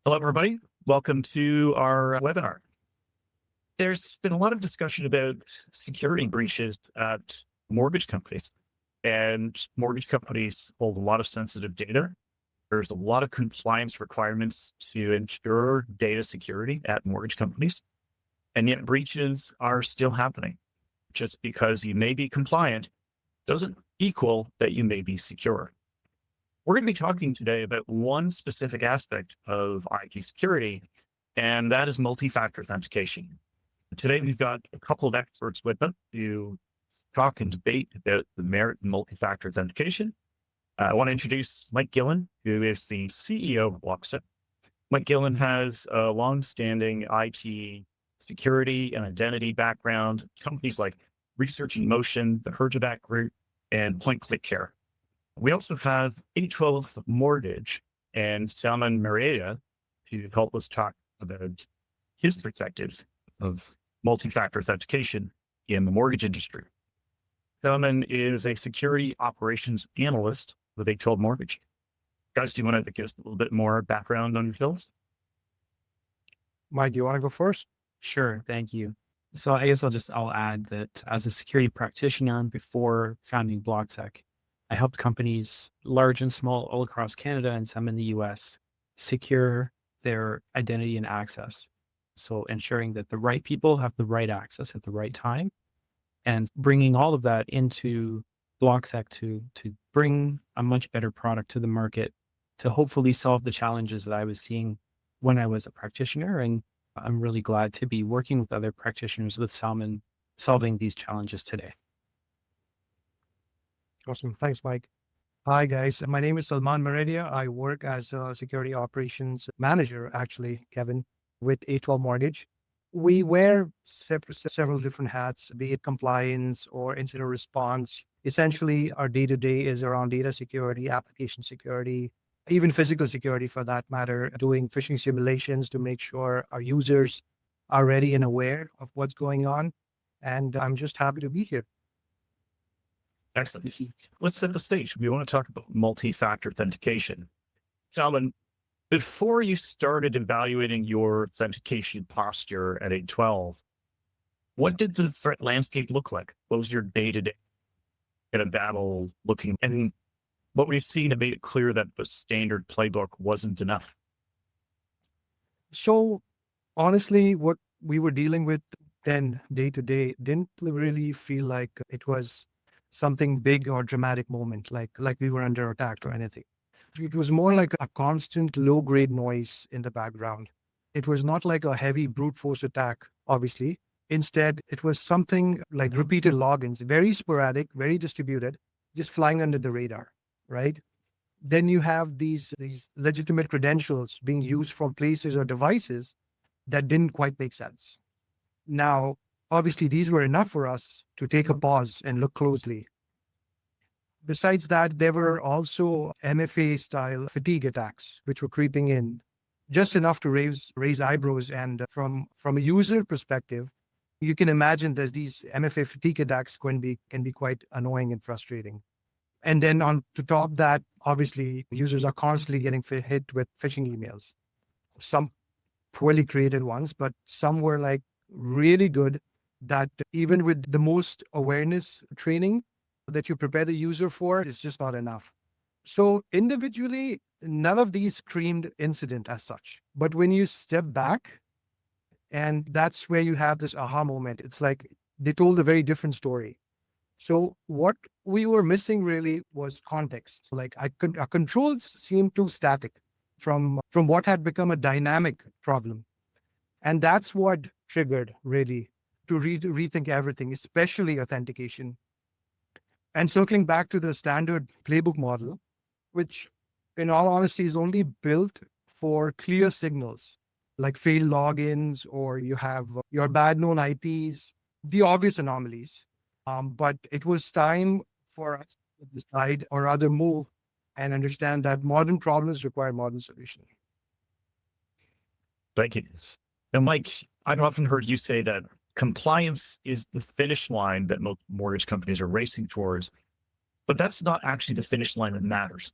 Hello, everybody. Welcome to our webinar. There's been a lot of discussion about security breaches at mortgage companies, and mortgage companies hold a lot of sensitive data. There's a lot of compliance requirements to ensure data security at mortgage companies, and yet breaches are still happening. Just because you may be compliant doesn't equal that you may be secure. We're going to be talking today about one specific aspect of IT security, and that is multi-factor authentication. Today, we've got a couple of experts with us to talk and debate about the merit in multi-factor authentication. I want to introduce Mike Gillen, who is the CEO of BlockSec. Mike Gillen has a long-standing IT security and identity background, companies like Research in Motion, the Herjavec Group, and Point Click Care. We also have 812 Mortgage and Salman Marediya to help us talk about his perspectives of multi-factor authentication in the mortgage industry. Salman is a security operations analyst with 812 Mortgage. Guys, do you want to give us a little bit more background on yourselves? Mike, do you want to go first? Sure. Thank you. So I guess I'll add that as a security practitioner before founding BlockSec, I helped companies large and small all across Canada and some in the US secure their identity and access. So ensuring that the right people have the right access at the right time and bringing all of that into BlockSec to bring a much better product to the market to hopefully solve the challenges that I was seeing when I was a practitioner. And I'm really glad to be working with other practitioners with Salman solving these challenges today. Awesome. Thanks, Mike. Hi, guys. My name is Salman Marediya. I work as a security operations manager, actually, Kevin, with 812 Mortgage. We wear several different hats, be it compliance or incident response. Essentially, our day-to-day is around data security, application security, even physical security for that matter, doing phishing simulations to make sure our users are ready and aware of what's going on. And I'm just happy to be here. Excellent. Let's set the stage. We want to talk about multi-factor authentication. Salman, before you started evaluating your authentication posture at 812, what did the threat landscape look like? What was your day-to-day in a battle looking? And what we've seen that made it clear that the standard playbook wasn't enough? So honestly, what we were dealing with then day to day didn't really feel like it was something big or dramatic moment, like we were under attack or anything. It was more like a constant low grade noise in the background. It was not like a heavy brute force attack, obviously. Instead, it was something like repeated logins, very sporadic, very distributed, just flying under the radar, right? Then you have these legitimate credentials being used from places or devices that didn't quite make sense. Now, obviously, these were enough for us to take a pause and look closely. Besides that, there were also MFA style fatigue attacks, which were creeping in just enough to raise eyebrows. And from a user perspective, you can imagine that these MFA fatigue attacks can be quite annoying and frustrating. And then on to top that, obviously, users are constantly getting hit with phishing emails. Some poorly created ones, but some were like really good that even with the most awareness training that you prepare the user for, it's just not enough. So individually, none of these screamed incident as such. But when you step back, and that's where you have this aha moment, it's like they told a very different story. So what we were missing really was context. Like our controls seemed too static from what had become a dynamic problem. And that's what triggered really to rethink everything, especially authentication. And circling back to the standard playbook model, which in all honesty is only built for clear signals like failed logins, or you have your bad known IPs, the obvious anomalies. But it was time for us to decide or rather move and understand that modern problems require modern solutions. Thank you. And Mike, I've often heard you say that compliance is the finish line that most mortgage companies are racing towards, but that's not actually the finish line that matters.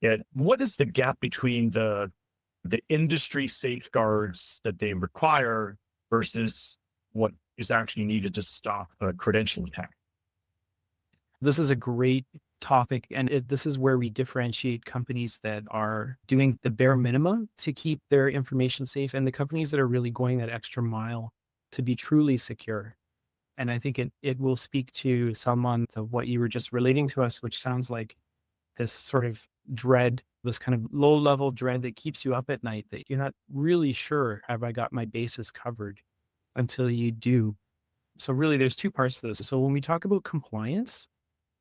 Yet, what is the gap between the the industry safeguards that they require versus what is actually needed to stop a credential attack? This is a great topic. And this is where we differentiate companies that are doing the bare minimum to keep their information safe and the companies that are really going that extra mile to be truly secure. And I think it will speak to Salman, to what you were just relating to us, which sounds like this sort of dread, this kind of low level dread that keeps you up at night, that you're not really sure, have I got my bases covered, until you do. So really there's two parts to this. So when we talk about compliance,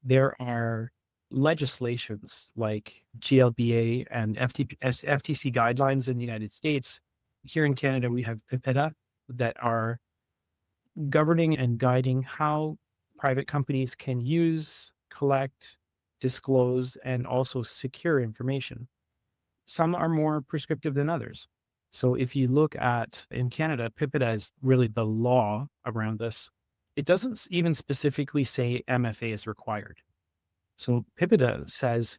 there are legislations like GLBA and FTC guidelines in the United States. Here in Canada, we have PIPEDA that are governing and guiding how private companies can use, collect, disclose, and also secure information. Some are more prescriptive than others. So if you look at, in Canada, PIPEDA is really the law around this. It doesn't even specifically say MFA is required. So PIPEDA says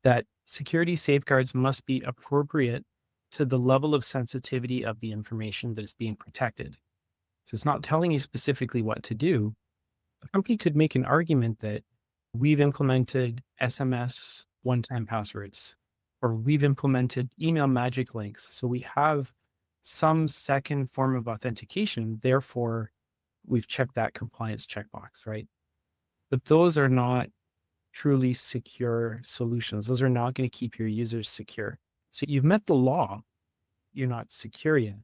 that security safeguards must be appropriate to the level of sensitivity of the information that is being protected. So it's not telling you specifically what to do. A company could make an argument that we've implemented SMS one-time passwords, or we've implemented email magic links. So we have some second form of authentication. Therefore, we've checked that compliance checkbox, right? But those are not truly secure solutions. Those are not going to keep your users secure. So you've met the law, you're not secure yet.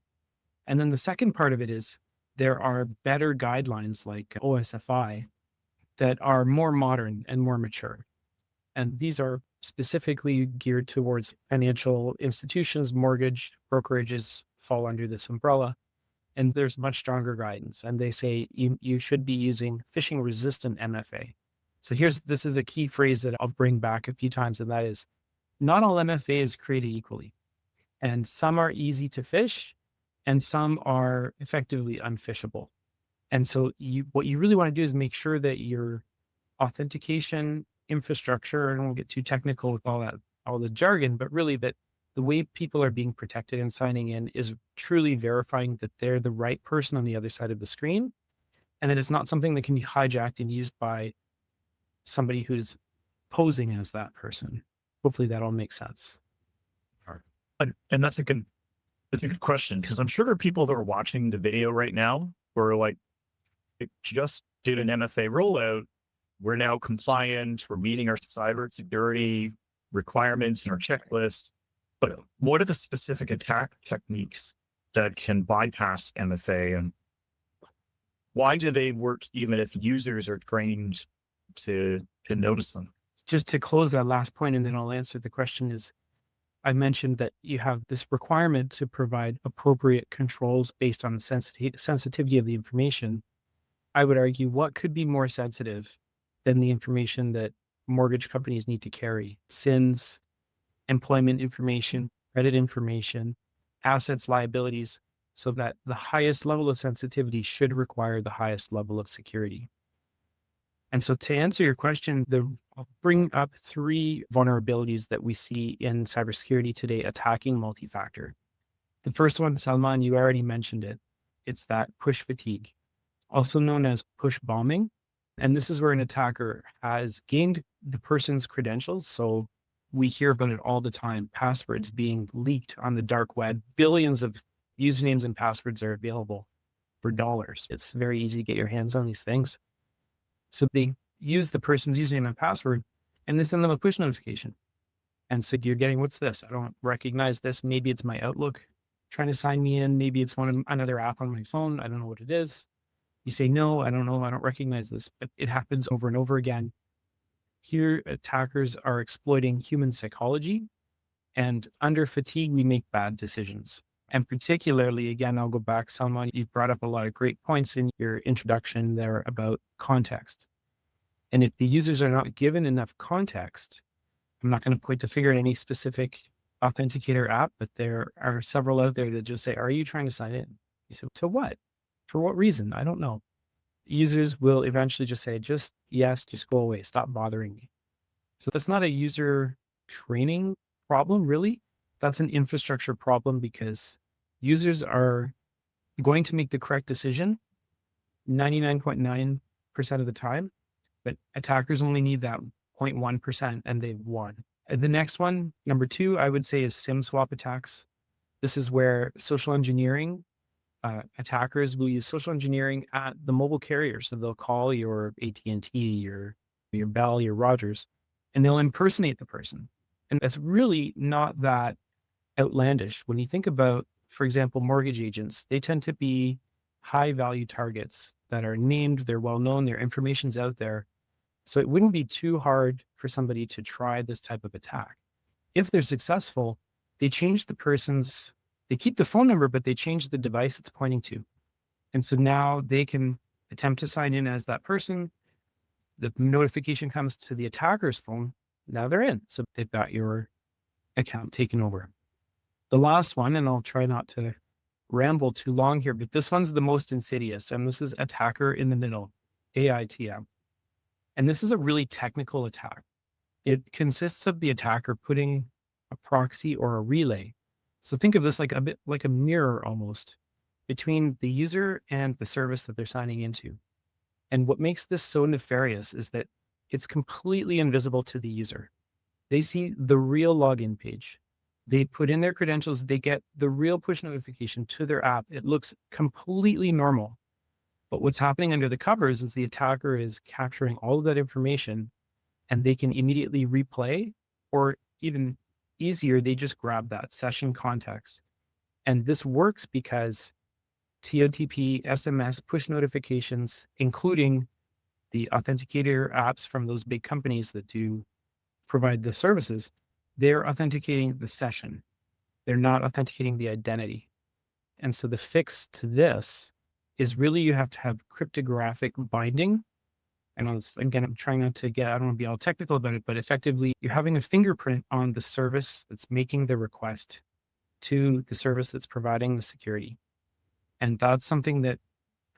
And then the second part of it is there are better guidelines like OSFI that are more modern and more mature. And these are specifically geared towards financial institutions. Mortgage brokerages fall under this umbrella. And there's much stronger guidance. And they say you should be using phishing resistant MFA. So this is a key phrase that I'll bring back a few times. And that is, not all MFA is created equally. And some are easy to phish and some are effectively unphishable. And so what you really want to do is make sure that your authentication infrastructure, and I won't get too technical with all the jargon, but really that the way people are being protected and signing in is truly verifying that they're the right person on the other side of the screen, and that it's not something that can be hijacked and used by somebody who's posing as that person. Hopefully that all makes sense. And that's a good question, because I'm sure there are people that are watching the video right now who are like, it just did an MFA rollout. We're now compliant. We're meeting our cybersecurity requirements and our checklist. But what are the specific attack techniques that can bypass MFA, and why do they work even if users are trained to notice them? Just to close that last point, and then I'll answer the question, is I mentioned that you have this requirement to provide appropriate controls based on the sensitivity of the information. I would argue, what could be more sensitive than the information that mortgage companies need to carry? SINs, employment information, credit information, assets, liabilities, so that the highest level of sensitivity should require the highest level of security. And so to answer your question, I'll bring up three vulnerabilities that we see in cybersecurity today attacking multi-factor. The first one, Salman, you already mentioned it. It's that push fatigue, also known as push bombing. And this is where an attacker has gained the person's credentials. So we hear about it all the time, passwords being leaked on the dark web. Billions of usernames and passwords are available for dollars. It's very easy to get your hands on these things. So they use the person's username and password, and they send them a push notification. And so you're getting, what's this? I don't recognize this. Maybe it's my Outlook trying to sign me in. Maybe it's another app on my phone. I don't know what it is. You say, no, I don't know. I don't recognize this, but it happens over and over again. Here, attackers are exploiting human psychology, and under fatigue, we make bad decisions. And particularly, again, I'll go back, Salman, you brought up a lot of great points in your introduction there about context. And if the users are not given enough context, I'm not going to point the finger at any specific authenticator app, but there are several out there that just say, are you trying to sign in? You say, to what? For what reason? I don't know. Users will eventually just say, yes, just go away. Stop bothering me. So that's not a user training problem, really. that's an infrastructure problem because users are going to make the correct decision 99.9% of the time, but attackers only need that 0.1% and they've won. And the next one, number 2, I would say is SIM swap attacks. This is where social engineering, attackers will use social engineering at the mobile carrier. So they'll call your AT&T, your Bell, your Rogers, and they'll impersonate the person. And it's really not that outlandish. When you think about, for example, mortgage agents, they tend to be high value targets that are named, they're well known, their information's out there. So it wouldn't be too hard for somebody to try this type of attack. If they're successful, they change they keep the phone number, but they change the device it's pointing to. And so now they can attempt to sign in as that person. The notification comes to the attacker's phone. Now they're in. So they've got your account taken over. The last one, and I'll try not to ramble too long here, but this one's the most insidious, and this is attacker in the middle, AITM. And this is a really technical attack. It consists of the attacker putting a proxy or a relay. So think of this like a bit like a mirror almost between the user and the service that they're signing into. And what makes this so nefarious is that it's completely invisible to the user. They see the real login page. They put in their credentials, they get the real push notification to their app. It looks completely normal. But what's happening under the covers is the attacker is capturing all of that information and they can immediately replay, or even easier, they just grab that session context. And this works because TOTP, SMS, push notifications, including the authenticator apps from those big companies that do provide the services, they're authenticating the session. They're not authenticating the identity. And so the fix to this is really you have to have cryptographic binding. And again, I'm trying not to I don't want to be all technical about it, but effectively you're having a fingerprint on the service that's making the request to the service that's providing the security. And that's something that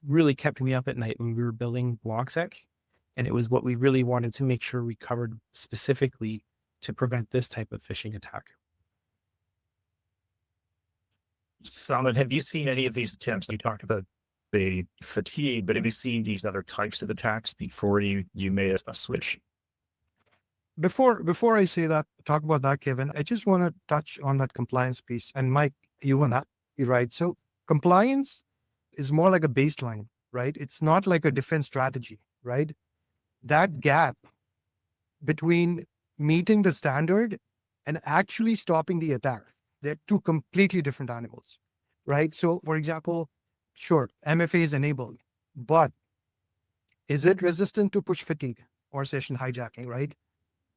really kept me up at night when we were building BlockSec. And it was what we really wanted to make sure we covered specifically to prevent this type of phishing attack. Salman, have you seen any of these attempts? You talked about the fatigue, but have you seen these other types of attacks before you made a switch? Before I say that, talk about that, Kevin, I just want to touch on that compliance piece. And Mike, you want to be right. So compliance is more like a baseline, right? It's not like a defense strategy, right? That gap between meeting the standard and actually stopping the attack, they're two completely different animals, right? So for example, sure, MFA is enabled, but is it resistant to push fatigue or session hijacking, right?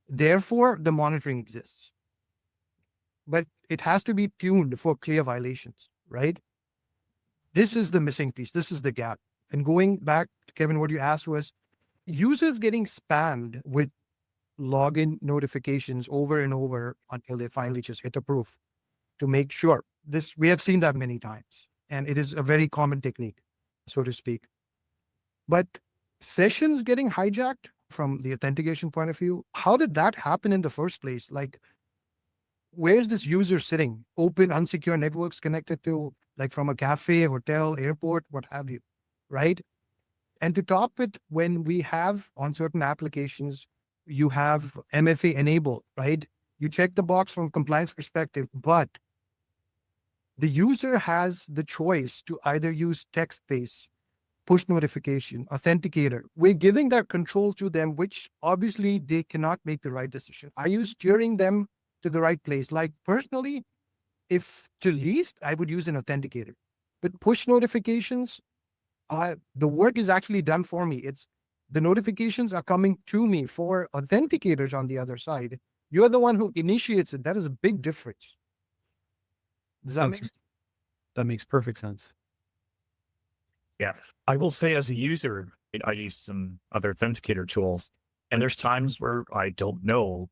Therefore, the monitoring exists. But it has to be tuned for clear violations, right? This is the missing piece. This is the gap. And going back, Kevin, what you asked was users getting spammed with login notifications over and over until they finally just hit approve to make sure. We have seen that many times. And it is a very common technique, so to speak. But sessions getting hijacked from the authentication point of view, how did that happen in the first place? Like, where's this user sitting? Open, unsecure networks connected to, like from a cafe, hotel, airport, what have you, right? And to top it, when we have on certain applications, you have MFA enabled, right? You check the box from a compliance perspective, but the user has the choice to either use text-based, push notification, authenticator. We're giving that control to them, which obviously they cannot make the right decision. Are you steering them to the right place? Like personally, if to least, I would use an authenticator. But push notifications, the work is actually done for me. The notifications are coming to me for authenticators on the other side. You're the one who initiates it. That is a big difference. Does that make sense? That makes perfect sense. Yeah. I will say as a user, I use some other authenticator tools, and there's times where I don't know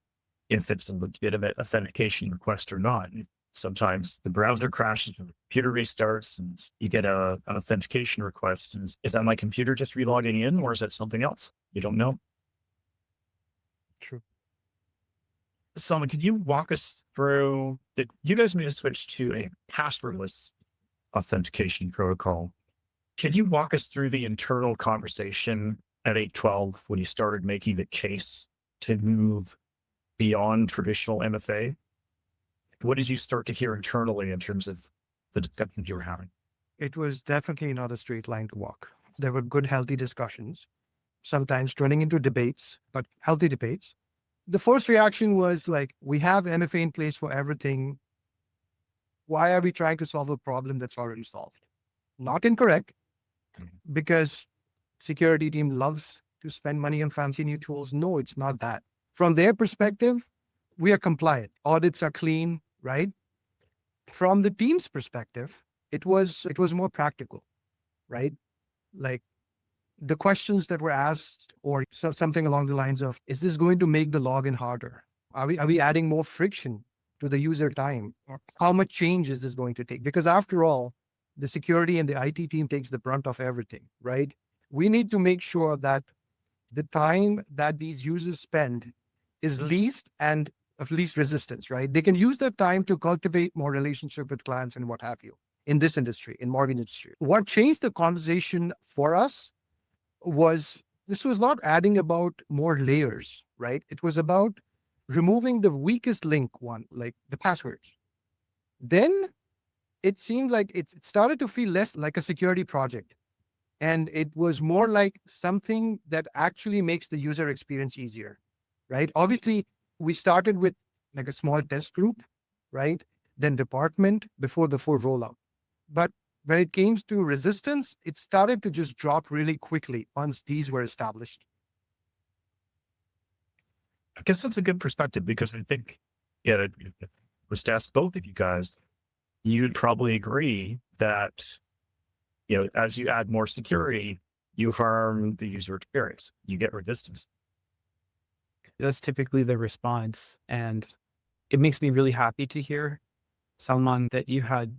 if it's a legitimate authentication request or not. Sometimes the browser crashes and the computer restarts and you get an authentication request. And is that my computer just relogging in, or is that something else? You don't know. True. Salman, could you walk us through that? You guys made a switch to a passwordless authentication protocol. Can you walk us through the internal conversation at 812 when you started making the case to move beyond traditional MFA? What did you start to hear internally in terms of the discussions you were having? It was definitely not a straight line to walk. There were good, healthy discussions, sometimes turning into debates, but healthy debates. The first reaction was like, we have MFA in place for everything. Why are we trying to solve a problem that's already solved? Not incorrect, because security team loves to spend money on fancy new tools. No, it's not that. From their perspective, we are compliant. Audits are clean, right? From the team's perspective, it was more practical, right? Like the questions that were asked, or something along the lines of, is this going to make the login harder? Are we adding more friction to the user time? Or how much change is this going to take? Because after all, the security and the IT team takes the brunt of everything, right? We need to make sure that the time that these users spend is least and of least resistance, right? They can use that time to cultivate more relationship with clients and what have you in this industry, in mortgage industry. What changed the conversation for us was, this was not adding about more layers, right? It was about removing the weakest link one, like the passwords. Then it seemed like it started to feel less like a security project. And it was more like something that actually makes the user experience easier, right? Obviously, we started with like a small test group, right? Then department before the full rollout. But when it came to resistance, it started to just drop really quickly once these were established. I guess that's a good perspective, because I think, yeah, it was to ask both of you guys, you'd probably agree that, as you add more security, you harm the user experience, you get resistance. That's typically the response. And it makes me really happy to hear, Salman, that you had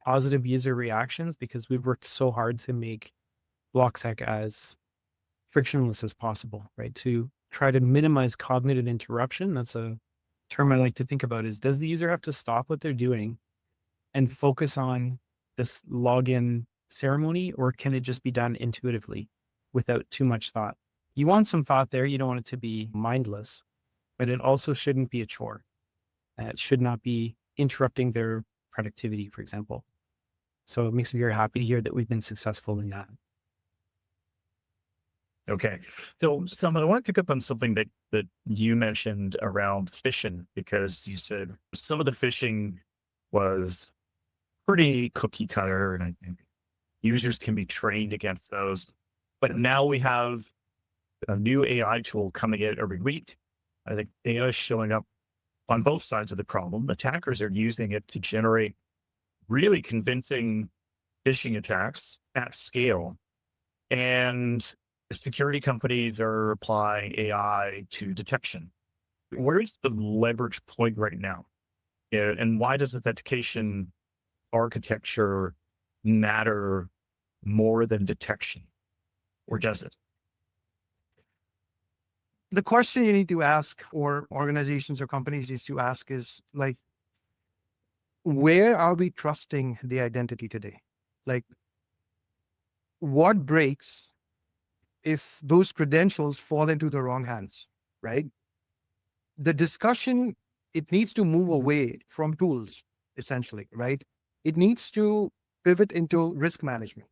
positive user reactions, because we've worked so hard to make BlockSec as frictionless as possible, right? To try to minimize cognitive interruption. That's a term I like to think about, is, does the user have to stop what they're doing and focus on this login ceremony, or can it just be done intuitively without too much thought? You want some thought there. You don't want it to be mindless, but it also shouldn't be a chore. It should not be interrupting their productivity, for example. So it makes me very happy to hear that we've been successful in that. Okay. So, Salman, I want to pick up on something that you mentioned around phishing, because you said some of the phishing was pretty cookie cutter, and I think users can be trained against those. But now we have a new AI tool coming in every week. I think AI is showing up on both sides of the problem. Attackers are using it to generate really convincing phishing attacks at scale. And the security companies are applying AI to detection. Where is the leverage point right now? And why does authentication architecture matter more than detection? Or does it? The question you need to ask, or organizations or companies need to ask, is like, where are we trusting the identity today? Like, what breaks if those credentials fall into the wrong hands, right? The discussion, it needs to move away from tools, essentially, right? It needs to pivot into risk management,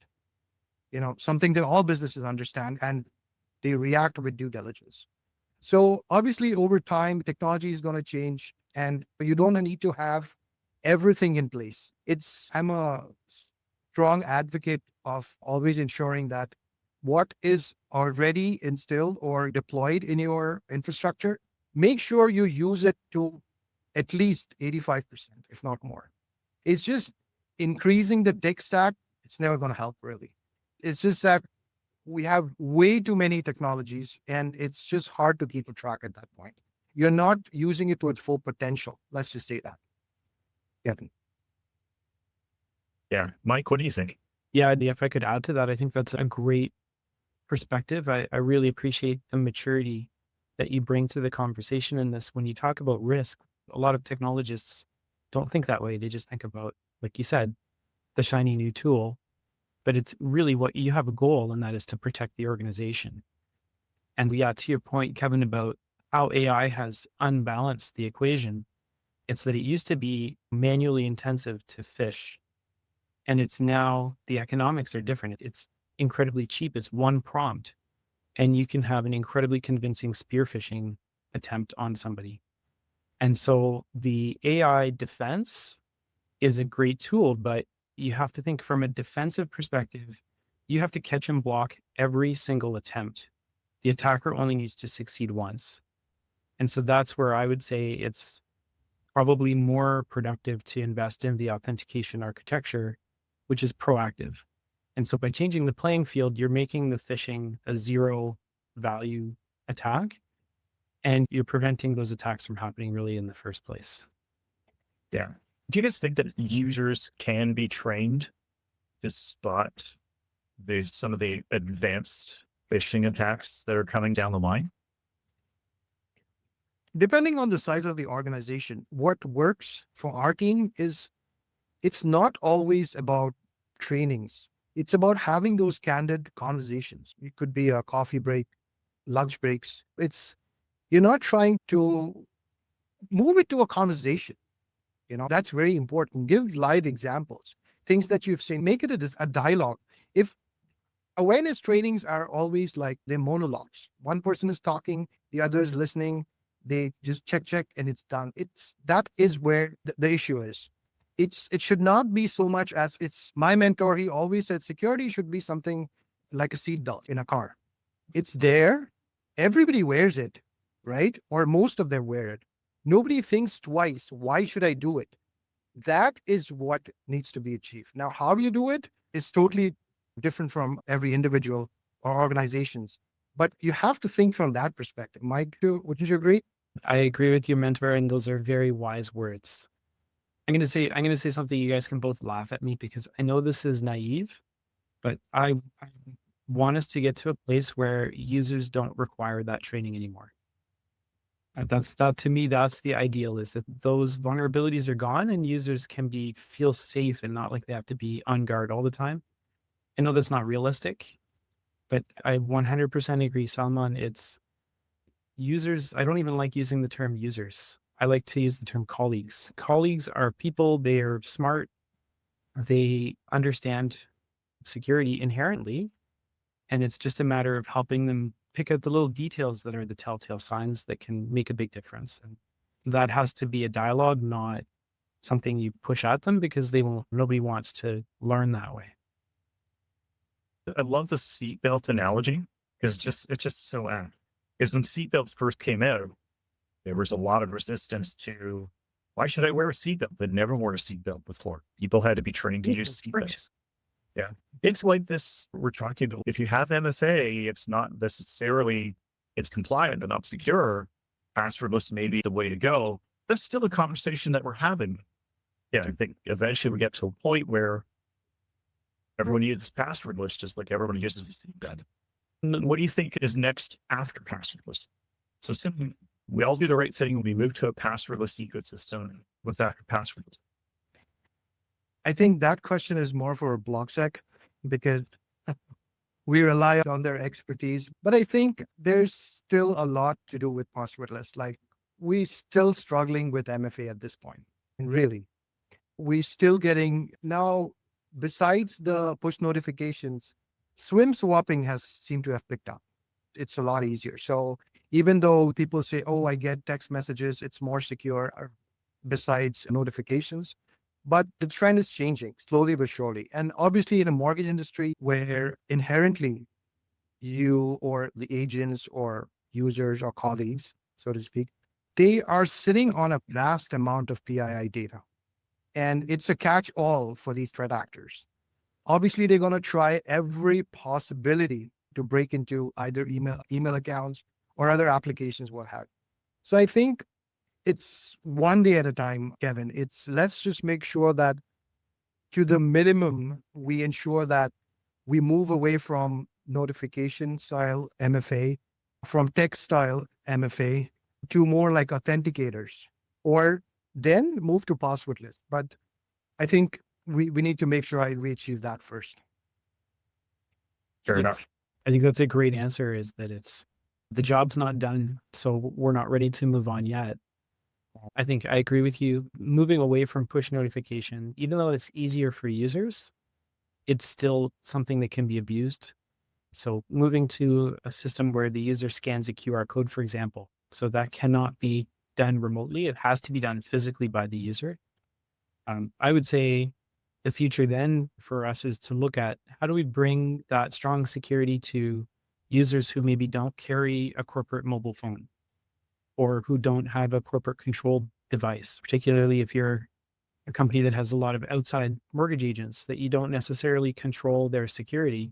something that all businesses understand and they react with due diligence. So obviously over time, technology is going to change, and you don't need to have everything in place. I'm a strong advocate of always ensuring that what is already instilled or deployed in your infrastructure, make sure you use it to at least 85%, if not more. It's just increasing the tech stack. It's never going to help, really. It's just that we have way too many technologies, and it's just hard to keep a track at that point. You're not using it to its full potential. Let's just say that. Kevin. Yeah. Mike, what do you think? Yeah, if I could add to that, I think that's a great perspective. I really appreciate the maturity that you bring to the conversation in this. When you talk about risk, a lot of technologists don't think that way. They just think about, like you said, the shiny new tool, but it's really what you have a goal, and that is to protect the organization. And yeah, to your point, Kevin, about how AI has unbalanced the equation, it's that it used to be manually intensive to fish, and it's now the economics are different. It's incredibly cheap. It's one prompt, and you can have an incredibly convincing spear phishing attempt on somebody. And so the AI defense is a great tool, but you have to think from a defensive perspective, you have to catch and block every single attempt. The attacker only needs to succeed once. And so that's where I would say it's probably more productive to invest in the authentication architecture, which is proactive. And so by changing the playing field, you're making the phishing a zero value attack, and you're preventing those attacks from happening really in the first place. Yeah. Do you guys think that users can be trained to spot some of the advanced phishing attacks that are coming down the line? Depending on the size of the organization, what works for our team is it's not always about trainings. It's about having those candid conversations. It could be a coffee break, lunch breaks. You're not trying to move it to a conversation. That's very important. Give live examples, things that you've seen, make it a dialogue. If awareness trainings are always like they're monologues, one person is talking, the other is listening, they just check, and it's done. That is where the issue is. It should not be so much as it's my mentor. He always said security should be something like a seatbelt in a car. It's there. Everybody wears it, right? Or most of them wear it. Nobody thinks twice. Why should I do it? That is what needs to be achieved. Now, how you do it is totally different from every individual or organizations, but you have to think from that perspective. Mike, would you agree? I agree with you, mentor, and those are very wise words. I'm going to say something you guys can both laugh at me because I know this is naive, but I want us to get to a place where users don't require that training anymore. That to me, that's the ideal, is that those vulnerabilities are gone and users can feel safe and not like they have to be on guard all the time. I know that's not realistic, but I 100% agree, Salman. It's users. I don't even like using the term users. I like to use the term colleagues. Colleagues are people, they are smart, they understand security inherently, and it's just a matter of helping them pick out the little details that are the telltale signs that can make a big difference. And that has to be a dialogue, not something you push at them, because nobody wants to learn that way. I love the seatbelt analogy because it's just so apt. Because when seatbelts first came out, there was a lot of resistance to, why should I wear a seatbelt? They'd never worn a seatbelt before. People had to be trained to use seatbelts. Yeah. It's like this, we're talking about, if you have MFA, it's not necessarily, it's compliant but not secure. Passwordless may be the way to go. That's still a conversation that we're having. Yeah, I think eventually we get to a point where everyone uses passwordless, just like everyone uses a seatbelt. What do you think is next after passwordless? So simply, we all do the right thing when we move to a passwordless ecosystem. What's after passwordless? I think that question is more for BlockSec because we rely on their expertise. But I think there's still a lot to do with passwordless. Like we're still struggling with MFA at this point. And really, we're still getting now, besides the push notifications, swim swapping has seemed to have picked up. It's a lot easier. So even though people say, oh, I get text messages, it's more secure besides notifications. But the trend is changing slowly but surely. And obviously in a mortgage industry where inherently you or the agents or users or colleagues, so to speak, they are sitting on a vast amount of PII data. And it's a catch-all for these threat actors. Obviously, they're going to try every possibility to break into either email accounts or other applications, what have you. So I think it's one day at a time, Kevin. Let's just make sure that to the minimum, we ensure that we move away from notification style MFA from textile MFA to more like authenticators, or then move to passwordless. But I think we need to make sure we achieve that first. Fair Yeah. enough. I think that's a great answer, is that the job's not done, so we're not ready to move on yet. I think I agree with you. Moving away from push notification, even though it's easier for users, it's still something that can be abused. So moving to a system where the user scans a QR code, for example, so that cannot be done remotely. It has to be done physically by the user. I would say the future then for us is to look at how do we bring that strong security to users who maybe don't carry a corporate mobile phone or who don't have a corporate controlled device, particularly if you're a company that has a lot of outside mortgage agents that you don't necessarily control their security.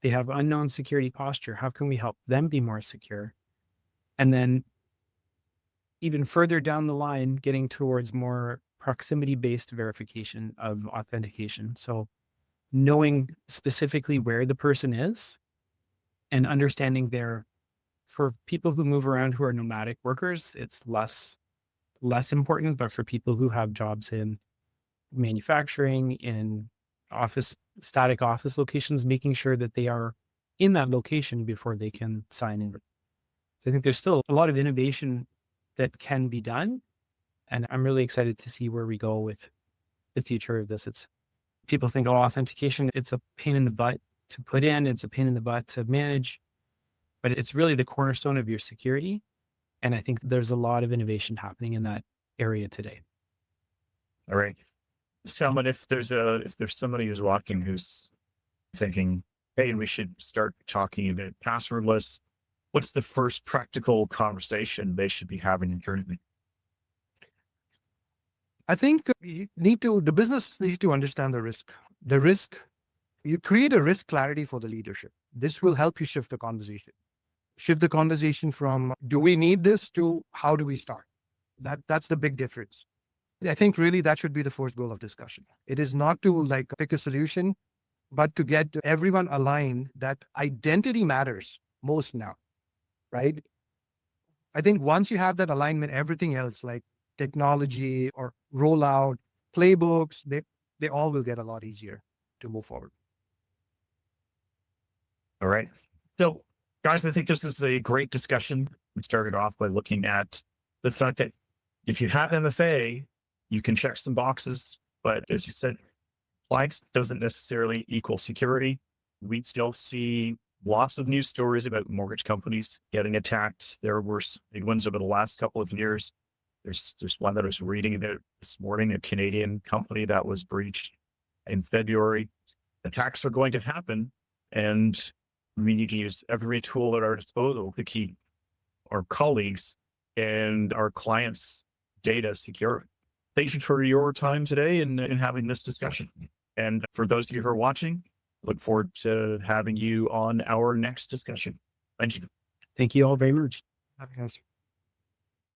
They have unknown security posture. How can we help them be more secure? And then even further down the line, getting towards more proximity-based verification of authentication. So knowing specifically where the person is and understanding for people who move around who are nomadic workers, it's less important, but for people who have jobs in manufacturing, in static office locations, making sure that they are in that location before they can sign in. So I think there's still a lot of innovation that can be done. And I'm really excited to see where we go with the future of this. People think, oh, authentication, it's a pain in the butt to put in, it's a pain in the butt to manage, but it's really the cornerstone of your security. And I think there's a lot of innovation happening in that area today. All right. Salman, if there's somebody who's walking who's thinking, hey, we should start talking about passwordless, what's the first practical conversation they should be having currently? I think the business needs to understand the risk. The risk, you create a risk clarity for the leadership. This will help you shift the conversation. Shift the conversation from, do we need this, to how do we start? That's the big difference. I think really that should be the first goal of discussion. It is not to like pick a solution, but to get everyone aligned that identity matters most now, right? I think once you have that alignment, everything else like technology or rollout, playbooks, they all will get a lot easier to move forward. All right. So, guys, I think this is a great discussion. We started off by looking at the fact that if you have MFA, you can check some boxes, but as you said, compliance doesn't necessarily equal security. We still see lots of news stories about mortgage companies getting attacked. There were big ones over the last couple of years. There's one that I was reading about this morning, a Canadian company that was breached in February. Attacks are going to happen, and we need to use every tool at our disposal to keep our colleagues and our clients' data secure. Thank you for your time today and having this discussion. And for those of you who are watching, look forward to having you on our next discussion. Thank you. Thank you all very much. Happy answer.